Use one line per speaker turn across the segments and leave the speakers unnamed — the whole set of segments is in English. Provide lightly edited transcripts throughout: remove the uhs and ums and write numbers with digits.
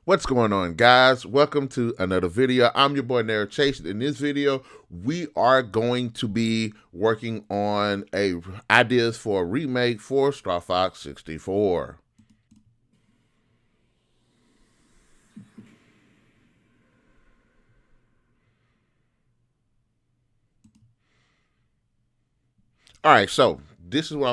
What's going on, guys? Welcome to another video. I'm your boy NarikChase. In this video, we are going to be working on ideas for a remake for Star Fox 64. All right, so this is what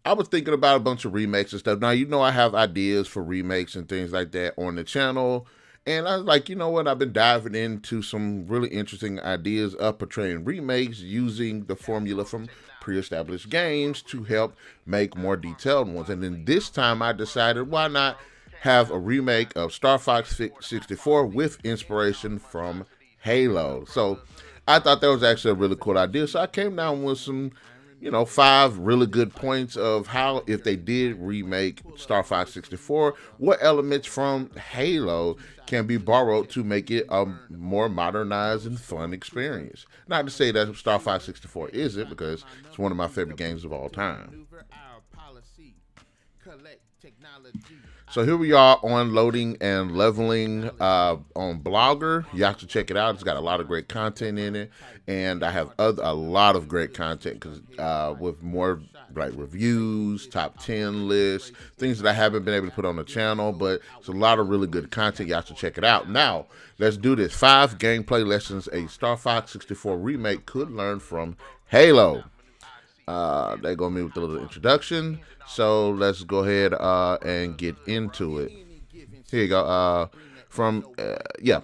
I was thinking about a bunch of remakes and stuff. Now, I have ideas for remakes and things like that on the channel. And I was like, you know what? I've been diving into some really interesting ideas of portraying remakes using the formula from pre-established games to help make more detailed ones. And then this time I decided, why not have a remake of Star Fox 64 with inspiration from Halo? So I thought that was actually a really cool idea. So I came down with some, five really good points of how, if they did remake Star Fox 64, what elements from Halo can be borrowed to make it a more modernized and fun experience. Not to say that Star Fox 64 isn't, because it's one of my favorite games of all time. So here we are on loading and leveling on Blogger. You have to check it out. It's got a lot of great content in it, and I have a lot of great content with more like reviews, top 10 lists, things that I haven't been able to put on the channel, but it's a lot of really good content. You have to check it out. Now, let's do this. 5 gameplay lessons a Star Fox 64 remake could learn from Halo. They go me with a little introduction. So let's go ahead and get into it. Here you go. Yeah.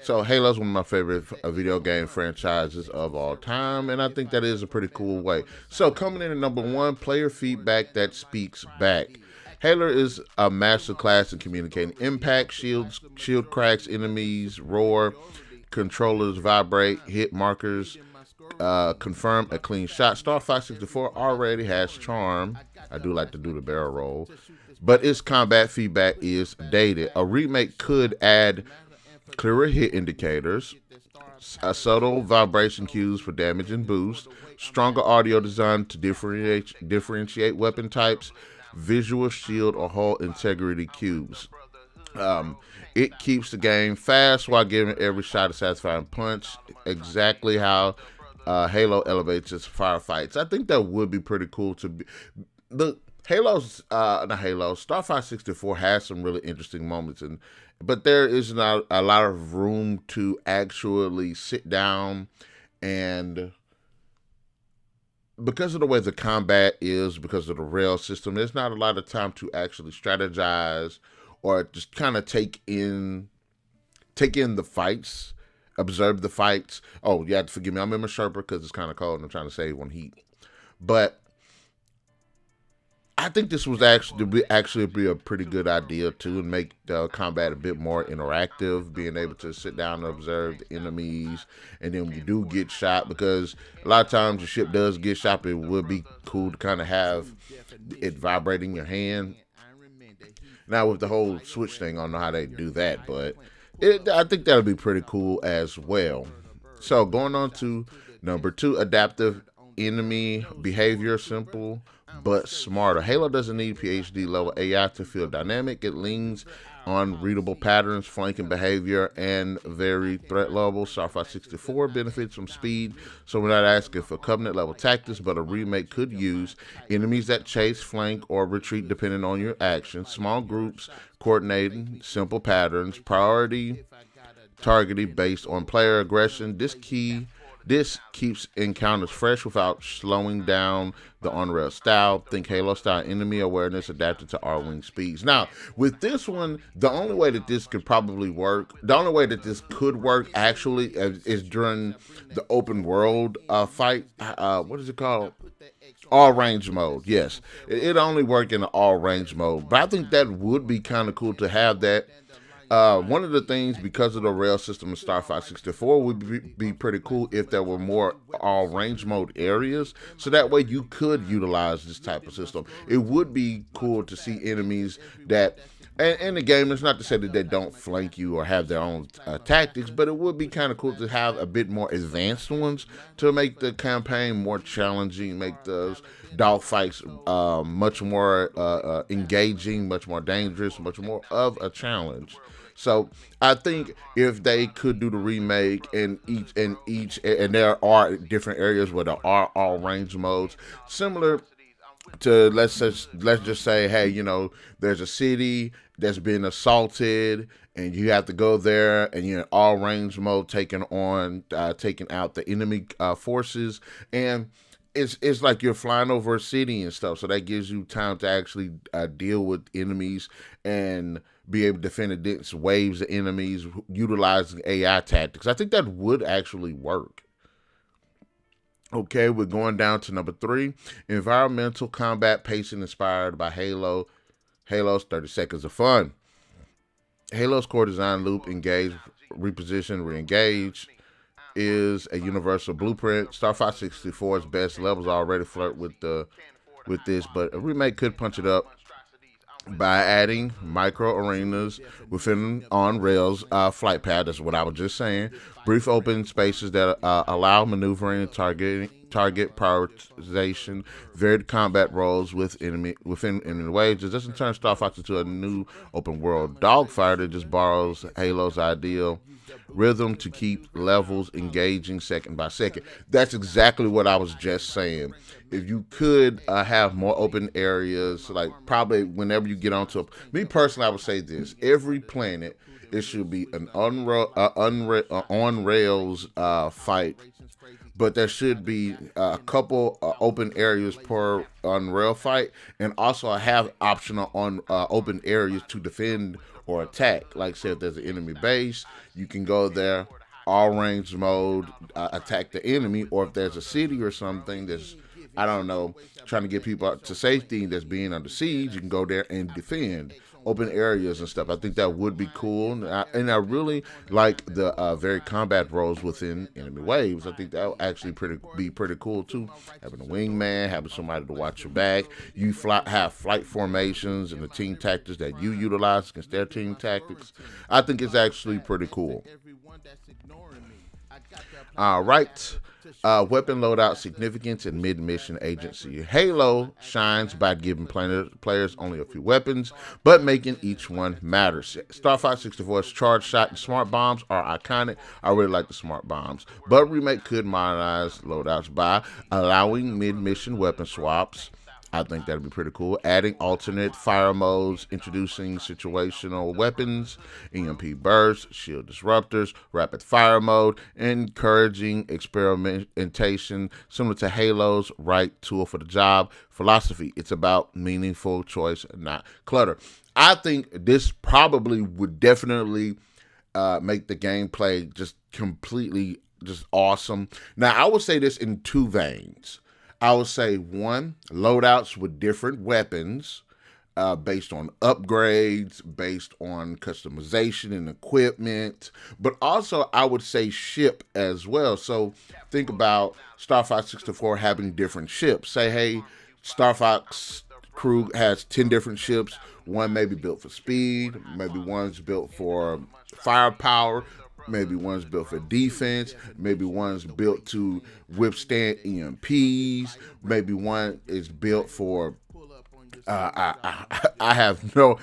So Halo's one of my favorite video game franchises of all time, and I think that is a pretty cool way. So coming in at number 1, player feedback that speaks back. Halo is a masterclass in communicating impact, shield cracks, enemies roar, controllers vibrate, hit markers confirm a clean shot. Star Fox 64 already has charm. I do like to do the barrel roll, but its combat feedback is dated. A remake could add clearer hit indicators, a subtle vibration cues for damage and boost, stronger audio design to differentiate weapon types, visual shield or hull integrity cues. It keeps the game fast while giving every shot a satisfying punch, exactly how Halo elevates its firefights. I think that would be pretty cool to be. The not Halo, Star Fox 64 has some really interesting moments, but there is not a lot of room to actually sit down and, because of the way the combat is, because of the rail system, there's not a lot of time to actually strategize or just kind of take in the fights, observe the fights. Oh, you have to forgive me. I'm in my Sherpa because it's kind of cold and I'm trying to save on heat. But I think this was actually be a pretty good idea too, and make the combat a bit more interactive. Being able to sit down and observe the enemies, and then when you do get shot, because a lot of times your ship does get shot, it would be cool to kind of have it vibrating your hand. Now with the whole switch thing, I don't know how they do that, but I think that'll be pretty cool as well. So going on to number 2, adaptive enemy behavior, simple but smarter. Halo doesn't need PhD level AI to feel dynamic. It leans on readable patterns, flanking behavior, and varied threat levels. Star Fox 64 benefits from speed, so we're not asking for Covenant level tactics, but a remake could use enemies that chase, flank, or retreat depending on your actions. Small groups, coordinating, simple patterns, priority targeting based on player aggression. This keeps encounters fresh without slowing down the on-rail style. Think Halo-style enemy awareness adapted to Arwing speeds. Now, with this one, the only way that this could work actually is during the open world fight. What is it called? All range mode. Yes, it only work in the all range mode, but I think that would be kind of cool to have that. One of the things, because of the rail system in Star Fox 64, would be pretty cool if there were more all range mode areas, so that way you could utilize this type of system. It would be cool to see enemies that And in the game, it's not to say that they don't flank you or have their own tactics, but it would be kind of cool to have a bit more advanced ones to make the campaign more challenging, make those dogfights much more engaging, much more dangerous, much more of a challenge. So I think if they could do the remake in each and there are different areas where there are all range modes, similar to let's just say, hey, there's a city that's been assaulted, and you have to go there, and you're in all range mode, taking out the enemy forces, and it's like you're flying over a city and stuff. So that gives you time to actually deal with enemies and be able to defend against waves of enemies utilizing AI tactics. I think that would actually work. Okay, we're going down to number three. Environmental combat pacing inspired by Halo's 30 Seconds of Fun. Halo's core design loop, engage, reposition, re-engage, is a universal blueprint. Star Fox 64's best levels already flirt with this, but a remake could punch it up by adding micro arenas within on rails flight pad. That's what I was just saying. Brief open spaces that allow maneuvering, target prioritization, varied combat roles within enemy waves. It doesn't turn Star Fox into a new open world dogfighter. It just borrows Halo's ideal rhythm to keep levels engaging second by second. That's exactly what I was just saying. If you could have more open areas, like probably whenever you get onto me personally, I would say this: every planet, it should be an on rails fight, but there should be a couple open areas per on rail fight, and also have optional on open areas to defend or attack. Like say, if there's an enemy base, you can go there, all range mode, attack the enemy, or if there's a city or something that's, I don't know, trying to get people to safety that's being under siege, you can go there and defend open areas and stuff. I think that would be cool, and I really like the very combat roles within enemy waves. I think that would actually be pretty cool too. Having a wingman, having somebody to watch your back, have flight formations and the team tactics that you utilize against their team tactics. I think it's actually pretty cool. All right. Weapon loadout significance and mid-mission agency. Halo shines by giving players only a few weapons, but making each one matter. Star Fox 64's charge shot and smart bombs are iconic. I really like the smart bombs, but Remake could modernize loadouts by allowing mid-mission weapon swaps. I think that'd be pretty cool. Adding alternate fire modes, introducing situational weapons, EMP bursts, shield disruptors, rapid fire mode, encouraging experimentation, similar to Halo's right tool for the job philosophy. It's about meaningful choice, not clutter. I think this probably would definitely make the gameplay just completely just awesome. Now, I would say this in two veins. I would say one, loadouts with different weapons based on upgrades, based on customization and equipment, but also I would say ship as well. So think about Star Fox 64 having different ships. Say, hey, Star Fox crew has 10 different ships. One may be built for speed, maybe one's built for firepower, maybe one's built for defense. Maybe one's built to withstand EMPs. Maybe one is built for. I have no,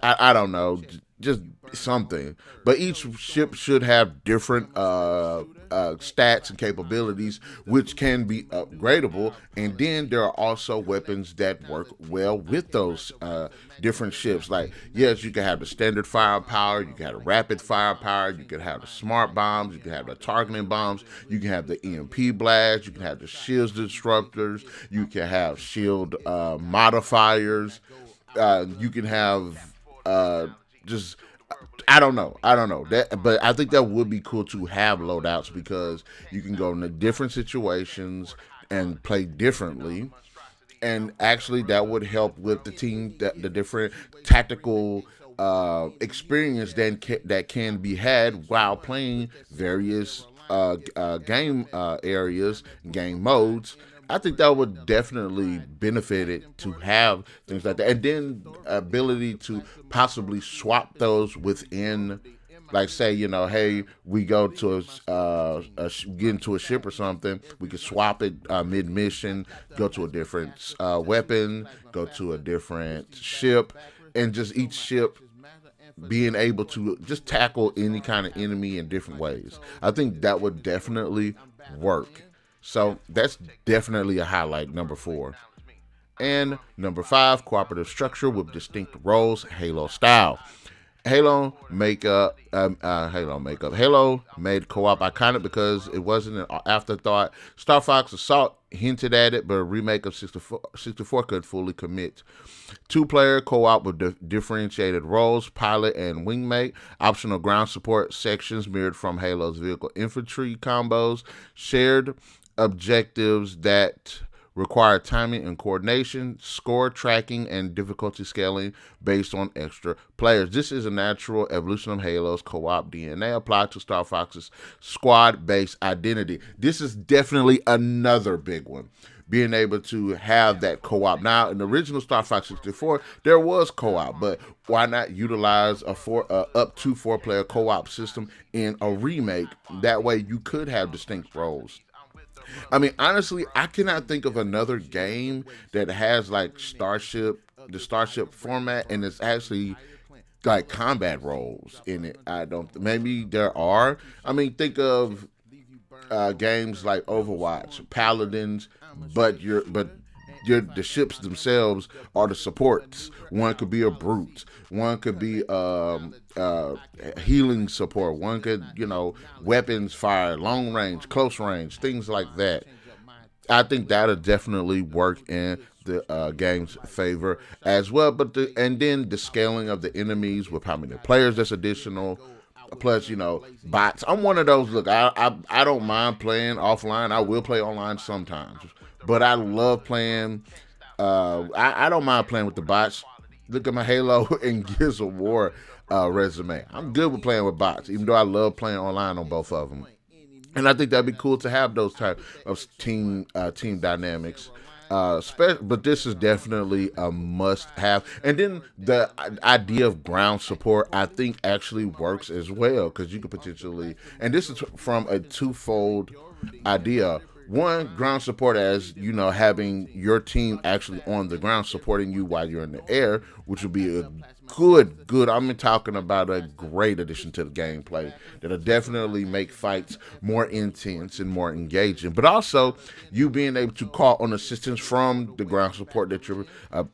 I don't know, just something. But each ship should have different stats and capabilities, which can be upgradable. And then there are also weapons that work well with those different ships. Like, yes, you can have the standard firepower, you can have the rapid firepower, you can have the smart bombs, you can have the targeting bombs, you can have the EMP blast, you can have the shield disruptors, you can have shield modifiers, you can have just I don't know that, but I think that would be cool to have loadouts because you can go into different situations and play differently, and actually that would help with the team, the different tactical experience that can be had while playing various game areas, game modes. I think that would definitely benefit it to have things like that, and then ability to possibly swap those within. Like say, hey, we go to get into a ship or something. We could swap it mid mission, go to a different weapon, go to a different ship, and just each ship being able to just tackle any kind of enemy in different ways. I think that would definitely work. So that's definitely a highlight, number 4. And number 5, cooperative structure with distinct roles, Halo style. Halo made co-op iconic because it wasn't an afterthought. Star Fox Assault hinted at it, but a remake of 64 could fully commit. 2-player co-op with differentiated roles, pilot and wingmate, optional ground support sections mirrored from Halo's vehicle infantry combos, shared objectives that require timing and coordination, score tracking, and difficulty scaling based on extra players. This is a natural evolution of Halo's co-op DNA applied to Star Fox's squad-based identity. This is definitely another big one, being able to have that co-op. Now, in the original Star Fox 64, there was co-op, but why not utilize a up to 4-player co-op system in a remake? That way you could have distinct roles. I mean, honestly, I cannot think of another game that has like the Starship format, and it's actually like combat roles in it. I don't. Maybe there are. I mean, think of games like Overwatch, Paladins, but the ships themselves are the supports. One could be a brute. One could be healing support. One could, weapons fire, long range, close range, things like that. I think that'll definitely work in the game's favor as well. And then the scaling of the enemies with how many players that's additional. Plus, bots. I'm one of those. Look, I don't mind playing offline. I will play online sometimes, but I love playing. I don't mind playing with the bots. Look at my Halo and Gears of War resume. I'm good with playing with bots, even though I love playing online on both of them. And I think that'd be cool to have those type of team dynamics. But this is definitely a must-have. And then the idea of ground support, I think, actually works as well, because you could potentially, and this is from a twofold idea. One, ground support as, having your team actually on the ground supporting you while you're in the air, which would be a good, I'm talking about a great addition to the gameplay that'll definitely make fights more intense and more engaging. But also, you being able to call on assistance from the ground support that you're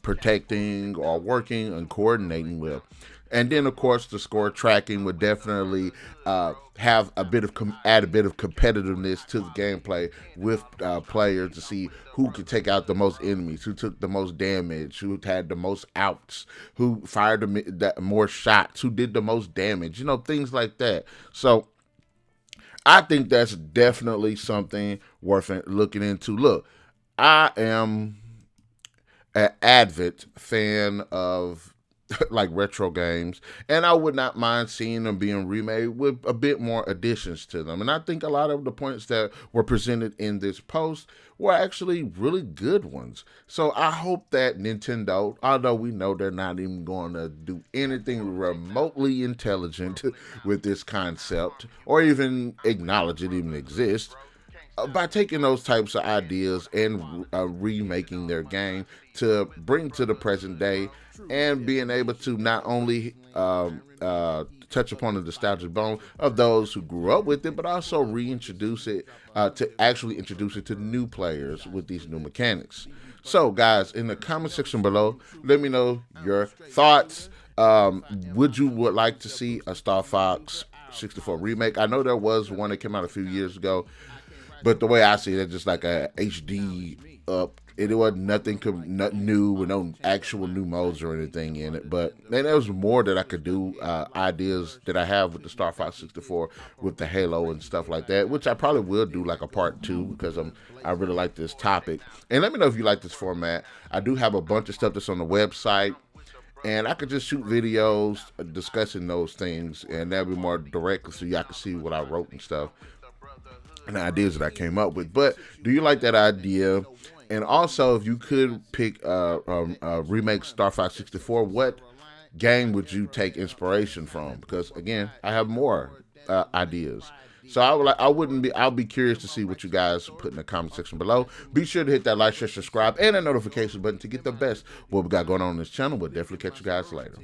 protecting or working and coordinating with. And then, of course, the score tracking would definitely have add a bit of competitiveness to the gameplay with players to see who could take out the most enemies, who took the most damage, who had the most outs, who fired more shots, who did the most damage, things like that. So I think that's definitely something worth looking into. Look, I am an avid fan of like retro games, and I would not mind seeing them being remade with a bit more additions to them. And I think a lot of the points that were presented in this post were actually really good ones. So I hope that Nintendo, although we know they're not even going to do anything remotely intelligent with this concept or even acknowledge it even exists, by taking those types of ideas and remaking their game to bring to the present day, and being able to not only touch upon the nostalgic bone of those who grew up with it, but also reintroduce it to actually introduce it to new players with these new mechanics. So, guys, in the comment section below, let me know your thoughts. Would like to see a Star Fox 64 remake? I know there was one that came out a few years ago, but the way I see it, just like a HD up. It was nothing new with no actual new modes or anything in it. But man, there was more that I could do, ideas that I have with the Star Fox 64 with the Halo and stuff like that, which I probably will do like a part 2 because I really like this topic. And let me know if you like this format. I do have a bunch of stuff that's on the website, and I could just shoot videos discussing those things, and that'll be more direct so y'all can see what I wrote and stuff. and the ideas that I came up with. But do you like that idea? And also, if you could pick remake Star Fox 64, what game would you take inspiration from? Because again, I have more ideas. So I wouldn't be. I'll be curious to see what you guys put in the comment section below. Be sure to hit that like, share, subscribe, and that notification button to get the best what we got going on this channel. We'll definitely catch you guys later.